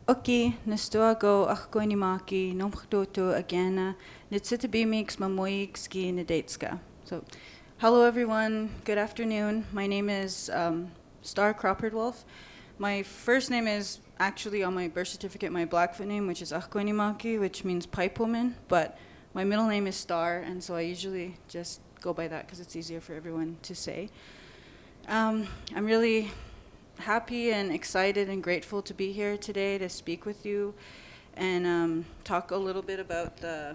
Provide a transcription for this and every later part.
Oki, Kssááhkom Áássksinima'tstohki again, Niitsitapi mix mamoyikski Nidateska. So, hello everyone, good afternoon. My name is Star Croppered Wolf. My first name is actually on my birth certificate, my Blackfoot name, which is Ahkoinimaki, which means pipe woman, but my middle name is Star, and so I usually just go by that because it's easier for everyone to say. I'm really happy and excited and grateful to be here today to speak with you and talk a little bit about the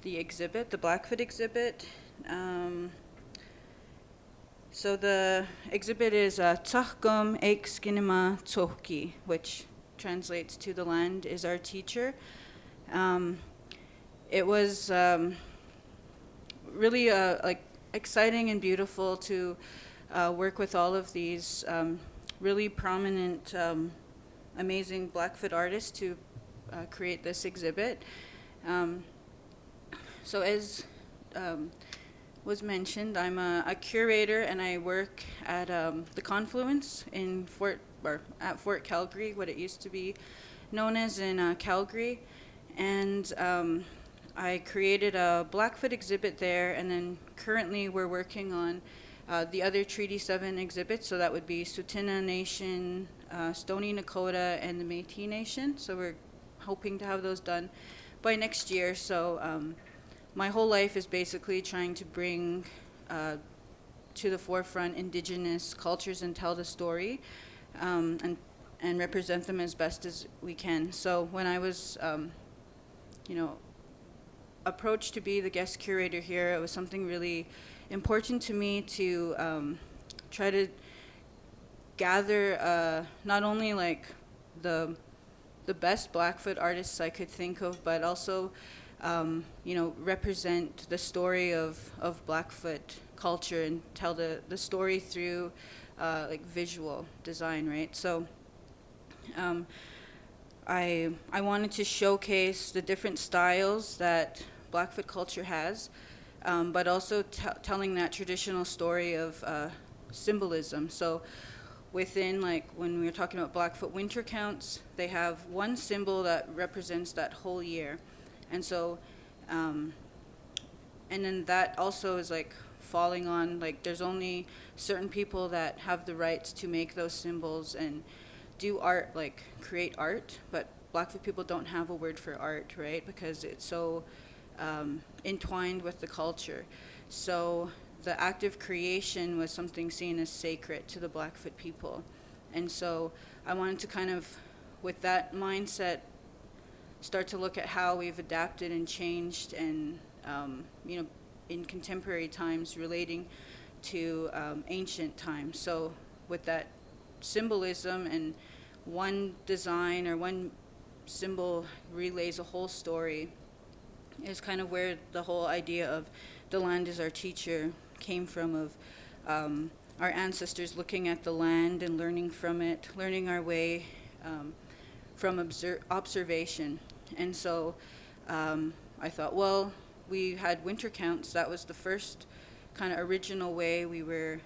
exhibit, the Blackfoot exhibit. So the exhibit is Kssááhkom Áássksinima'tstohki, which translates to "the land is our teacher." It was really exciting and beautiful to work with all of these really prominent, amazing Blackfoot artists to create this exhibit. So as was mentioned, I'm a curator and I work at the Confluence in at Fort Calgary, what it used to be known as in Calgary. And I created a Blackfoot exhibit there, and then currently we're working on the other Treaty 7 exhibits, so that would be Tsuut'ina Nation, Stoney Nakoda, and the Métis Nation. So we're hoping to have those done by next year. So my whole life is basically trying to bring to the forefront Indigenous cultures and tell the story and represent them as best as we can. So when I was, approached to be the guest curator here, it was something really important to me to try to gather not only like the best Blackfoot artists I could think of, but also represent the story of Blackfoot culture and tell the story through visual design, right? So I wanted to showcase the different styles that Blackfoot culture has, but also telling that traditional story of symbolism. So within, when we were talking about Blackfoot winter counts, they have one symbol that represents that whole year. And so, and then that also is falling on, there's only certain people that have the rights to make those symbols and do art, create art, but Blackfoot people don't have a word for art, right? Because it's so entwined with the culture. So the act of creation was something seen as sacred to the Blackfoot people. And so I wanted to kind of, with that mindset, start to look at how we've adapted and changed and, in contemporary times relating to ancient times. So with that symbolism, and one design or one symbol relays a whole story, is kind of where the whole idea of the land is our teacher came from, of our ancestors looking at the land and learning from it, learning our way from observation. And so I thought, well, we had winter counts. That was the first kind of original way we were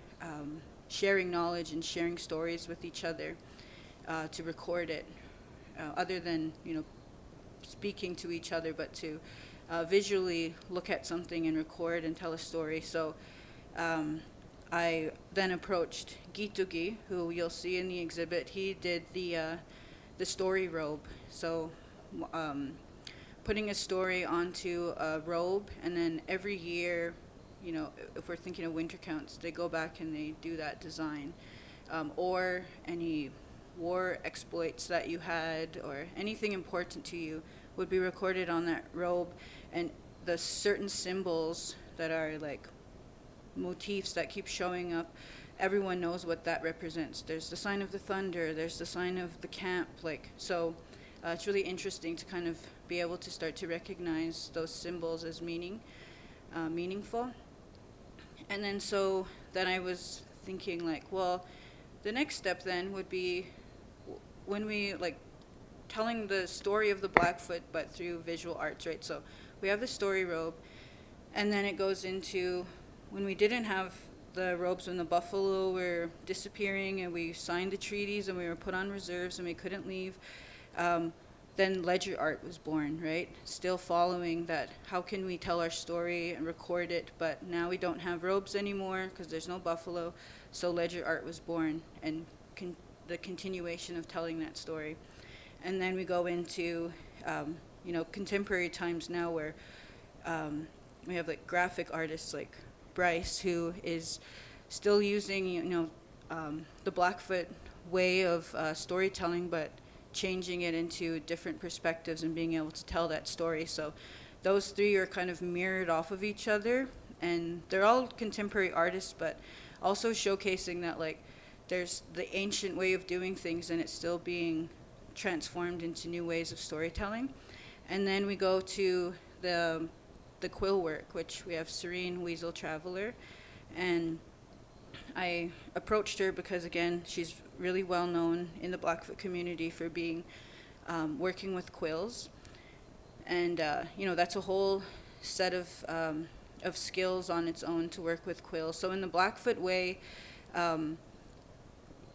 sharing knowledge and sharing stories with each other to record it, other than, speaking to each other, but to visually look at something and record and tell a story. So I then approached Gitugi, who you'll see in the exhibit. He did the story robe. So putting a story onto a robe, and then every year, if we're thinking of winter counts, they go back and they do that design, or any war exploits that you had or anything important to you would be recorded on that robe. And the certain symbols that are motifs that keep showing up, everyone knows what that represents. There's the sign of the thunder, there's the sign of the camp, so it's really interesting to kind of be able to start to recognize those symbols as meaningful. And then so then I was thinking well, the next step then would be when we telling the story of the Blackfoot, but through visual arts, right? So we have the story robe, and then it goes into when we didn't have the robes when the buffalo were disappearing and we signed the treaties and we were put on reserves and we couldn't leave, then ledger art was born, right? Still following that, how can we tell our story and record it, but now we don't have robes anymore because there's no buffalo, so ledger art was born, and the continuation of telling that story. And then we go into, contemporary times now where we have like graphic artists like Bryce, who is still using, the Blackfoot way of storytelling, but changing it into different perspectives and being able to tell that story. So those three are kind of mirrored off of each other, and they're all contemporary artists, but also showcasing that like there's the ancient way of doing things and it's still being transformed into new ways of storytelling. And then we go to the quill work, which we have Serene Weasel Traveler, and I approached her because, again, she's really well known in the Blackfoot community for being working with quills, and that's a whole set of skills on its own to work with quills. So in the Blackfoot way,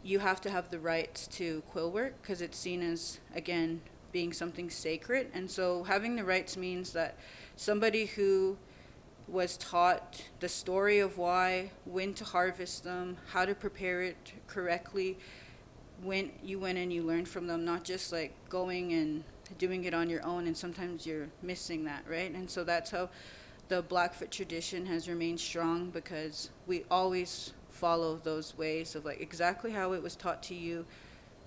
you have to have the rights to quill work because it's seen as, again, being something sacred. And so having the rights means that somebody who was taught the story of why, when to harvest them, how to prepare it correctly, when you went and you learned from them, not just like going and doing it on your own, and sometimes you're missing that, right? And so that's how the Blackfoot tradition has remained strong, because we always follow those ways of like exactly how it was taught to you,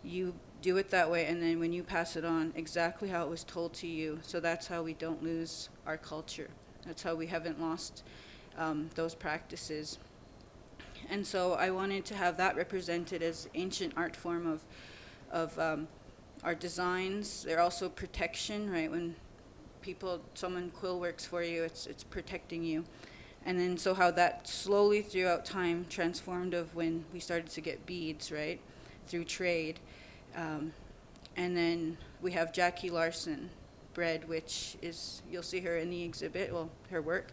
you do it that way, and then when you pass it on, exactly how it was told to you. So that's how we don't lose our culture. That's how we haven't lost those practices. And so I wanted to have that represented as ancient art form of our designs. They're also protection, right? When someone quill works for you, it's protecting you. And then so how that slowly throughout time transformed of when we started to get beads, right, through trade. And then we have Jackie Larson bread, which is, you'll see her in the exhibit, well, her work.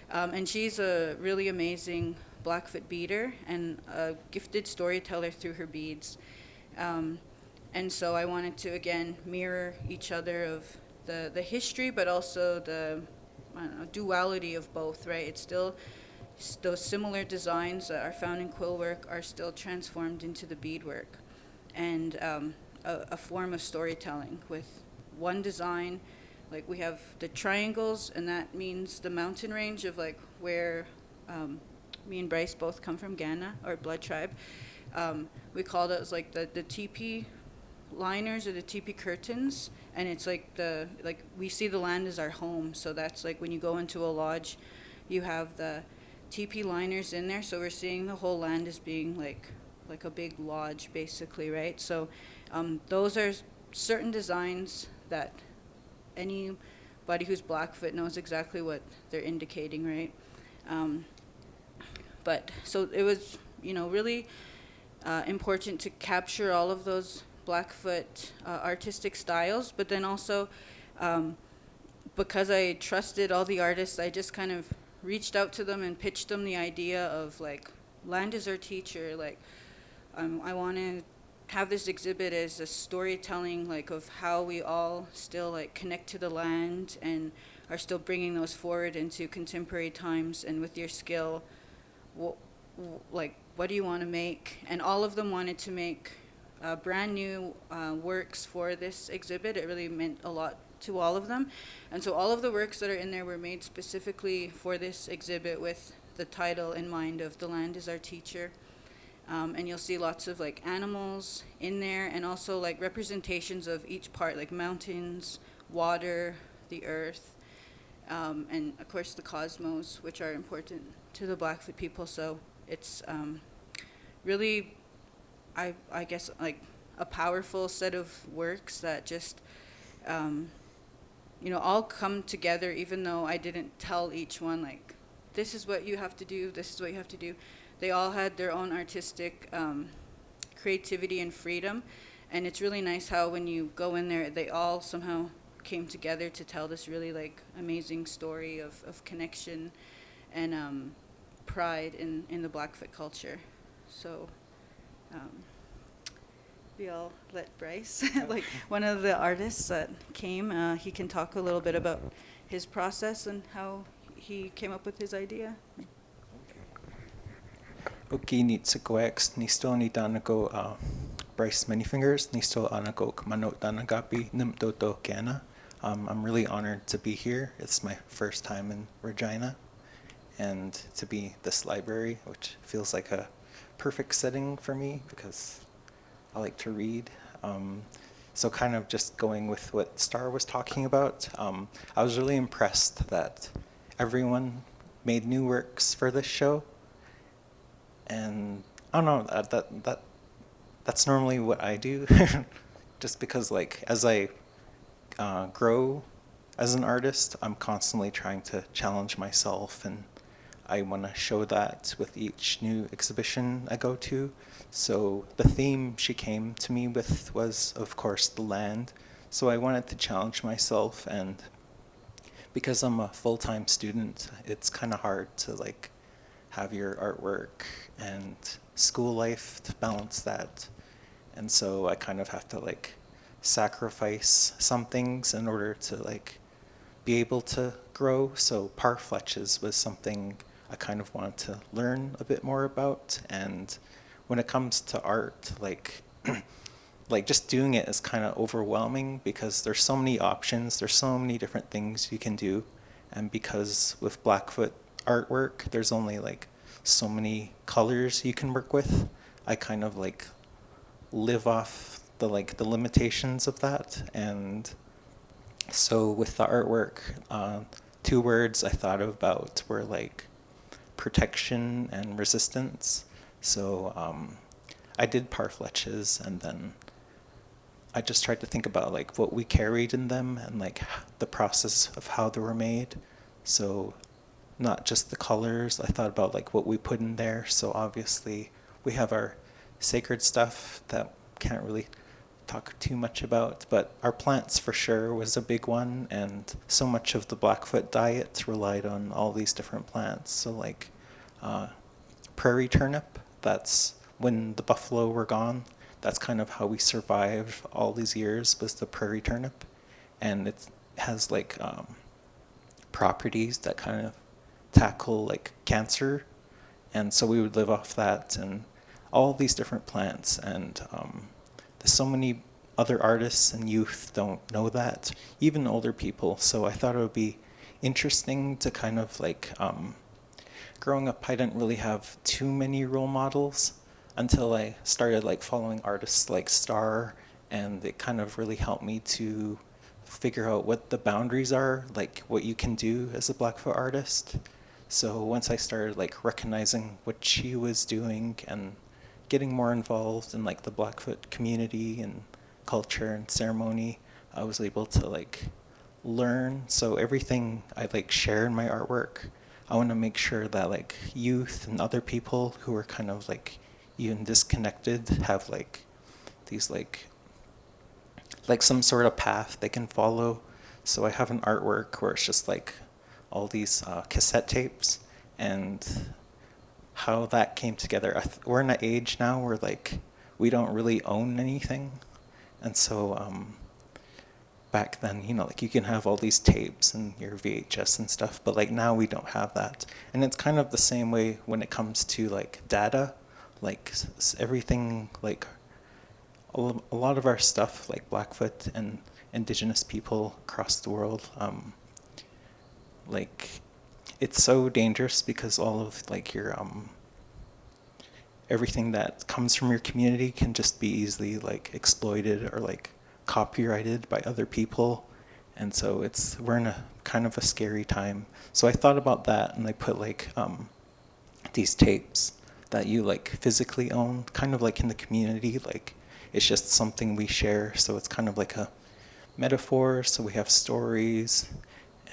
And she's a really amazing Blackfoot beader and a gifted storyteller through her beads. And so I wanted to, again, mirror each other of the history, but also the duality of both, right? It's still those similar designs that are found in quill work are still transformed into the beadwork, and a form of storytelling with one design. Like we have the triangles, and that means the mountain range of like where me and Bryce both come from, Ghana, or Blood Tribe. We call those like the teepee liners or the teepee curtains, and it's like we see the land as our home. So that's like when you go into a lodge, you have the teepee liners in there. So we're seeing the whole land as being like a big lodge, basically, right? So those are certain designs that anybody who's Blackfoot knows exactly what they're indicating, right? But so it was, really important to capture all of those Blackfoot artistic styles, but then also because I trusted all the artists, I just kind of reached out to them and pitched them the idea of like, land is our teacher. Like, I want to have this exhibit as a storytelling, like, of how we all still like connect to the land and are still bringing those forward into contemporary times. And with your skill, what do you want to make? And all of them wanted to make brand new works for this exhibit. It really meant a lot to all of them. And so all of the works that are in there were made specifically for this exhibit with the title in mind of The Land is Our Teacher. And you'll see lots of like animals in there, and also like representations of each part, like mountains, water, the earth, and of course the cosmos, which are important to the Blackfoot people. So it's really, I guess, like a powerful set of works that just, all come together, even though I didn't tell each one, like, this is what you have to do, this is what you have to do. They all had their own artistic creativity and freedom. And it's really nice how when you go in there, they all somehow came together to tell this really like amazing story of connection and pride in the Blackfoot culture. So I'll let Bryce, like one of the artists that came, he can talk a little bit about his process and how he came up with his idea. Oki Niitsitapi nisto ni danago Bryce Manyfingers nisto anago manot danagapi nimtoto kana. I'm really honored to be here. It's my first time in Regina, and to be this library, which feels like a perfect setting for me because I like to read. So kind of just going with what Star was talking about, I was really impressed that everyone made new works for this show. And I don't know, that's normally what I do, just because like as I grow as an artist, I'm constantly trying to challenge myself, and I want to show that with each new exhibition I go to. So the theme she came to me with was, of course, the land. So I wanted to challenge myself, and because I'm a full-time student, it's kind of hard to like have your artwork and school life to balance that. And so I kind of have to like sacrifice some things in order to like be able to grow. So parfleches was something I kind of wanted to learn a bit more about. And when it comes to art, like like just doing it is kind of overwhelming because there's so many options, there's so many different things you can do. And because with Blackfoot artwork, there's only like so many colors you can work with, I kind of like live off the limitations of that. And so with the artwork, 2 words I thought about were like protection and resistance. So I did parfleches, and then I just tried to think about like what we carried in them and like the process of how they were made. So not just the colors, I thought about like what we put in there. So obviously we have our sacred stuff that can't really talk too much about, but our plants for sure was a big one, and so much of the Blackfoot diet relied on all these different plants. So like prairie turnip, that's when the buffalo were gone, that's kind of how we survived all these years, was the prairie turnip. And it has like properties that kind of tackle like cancer, and so we would live off that and all these different plants. And there's so many other artists and youth don't know that, even older people. So I thought it would be interesting to kind of like growing up, I didn't really have too many role models until I started like following artists like Star, and it kind of really helped me to figure out what the boundaries are, like what you can do as a Blackfoot artist. So once I started like recognizing what she was doing and getting more involved in like the Blackfoot community and culture and ceremony, I was able to like learn. So everything I like share in my artwork, I want to make sure that like youth and other people who are kind of like even disconnected have like these like some sort of path they can follow. So I have an artwork where it's just like all these cassette tapes, and how that came together. We're in an age now where like we don't really own anything, and so back then, you know, like you can have all these tapes and your VHS and stuff, but like now we don't have that. And it's kind of the same way when it comes to like data, like everything, like a lot of our stuff, like Blackfoot and indigenous people across the world, like it's so dangerous because all of like your everything that comes from your community can just be easily like exploited or like copyrighted by other people. And so we're in a kind of a scary time. So I thought about that, and I put like these tapes that you like physically own, kind of like in the community, like it's just something we share. So it's kind of like a metaphor. So we have stories,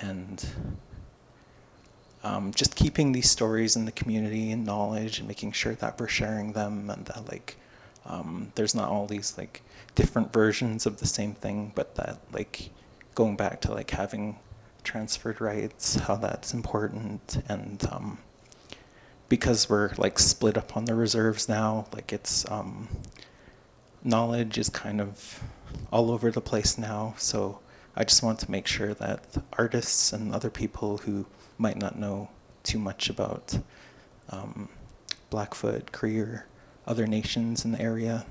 and just keeping these stories in the community and knowledge, and making sure that we're sharing them, and that like there's not all these like different versions of the same thing, but that like going back to like having transferred rights, how that's important. And because we're like split up on the reserves now, like it's knowledge is kind of all over the place now. So I just want to make sure that artists and other people who might not know too much about Blackfoot, Cree, or other nations in the area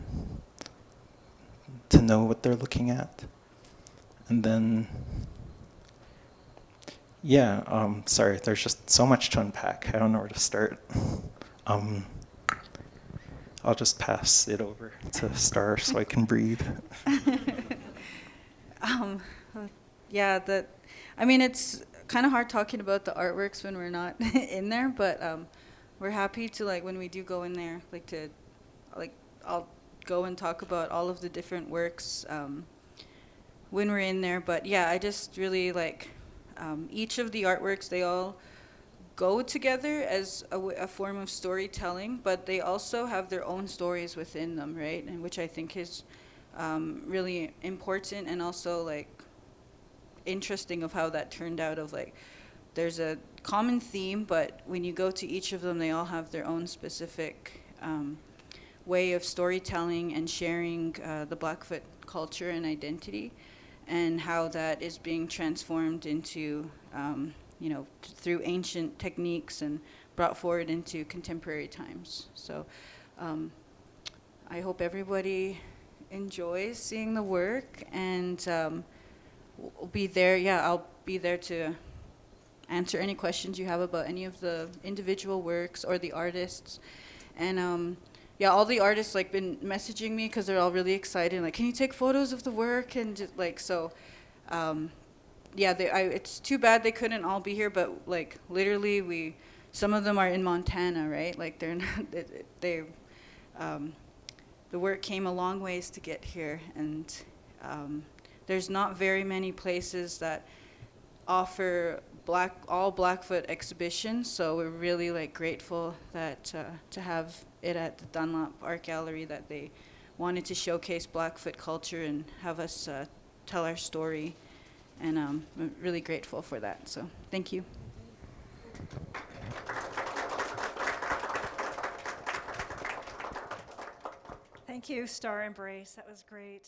to know what they're looking at. And then, yeah, sorry, there's just so much to unpack. I don't know where to start. I'll just pass it over to Star so I can breathe. Yeah, I mean, it's kind of hard talking about the artworks when we're not in there, but we're happy to, like, when we do go in there, I'll go and talk about all of the different works when we're in there. But yeah, I just really like each of the artworks, they all go together as a form of storytelling, but they also have their own stories within them, right? And which I think is really important, and also like interesting of how that turned out, of like there's a common theme, but when you go to each of them, they all have their own specific way of storytelling and sharing the Blackfoot culture and identity, and how that is being transformed into through ancient techniques and brought forward into contemporary times. So I hope everybody enjoys seeing the work, and we'll be there. Yeah, I'll be there to answer any questions you have about any of the individual works or the artists. And yeah, all the artists like been messaging me because they're all really excited. Like, can you take photos of the work? And just, like, so yeah, it's too bad they couldn't all be here, but like literally some of them are in Montana, right? Like they're not, the work came a long ways to get here, and there's not very many places that offer all Blackfoot exhibitions, so we're really like grateful that to have it at the Dunlop Art Gallery, that they wanted to showcase Blackfoot culture and have us tell our story, and I'm really grateful for that. So thank you. Thank you, Star and Brace. That was great.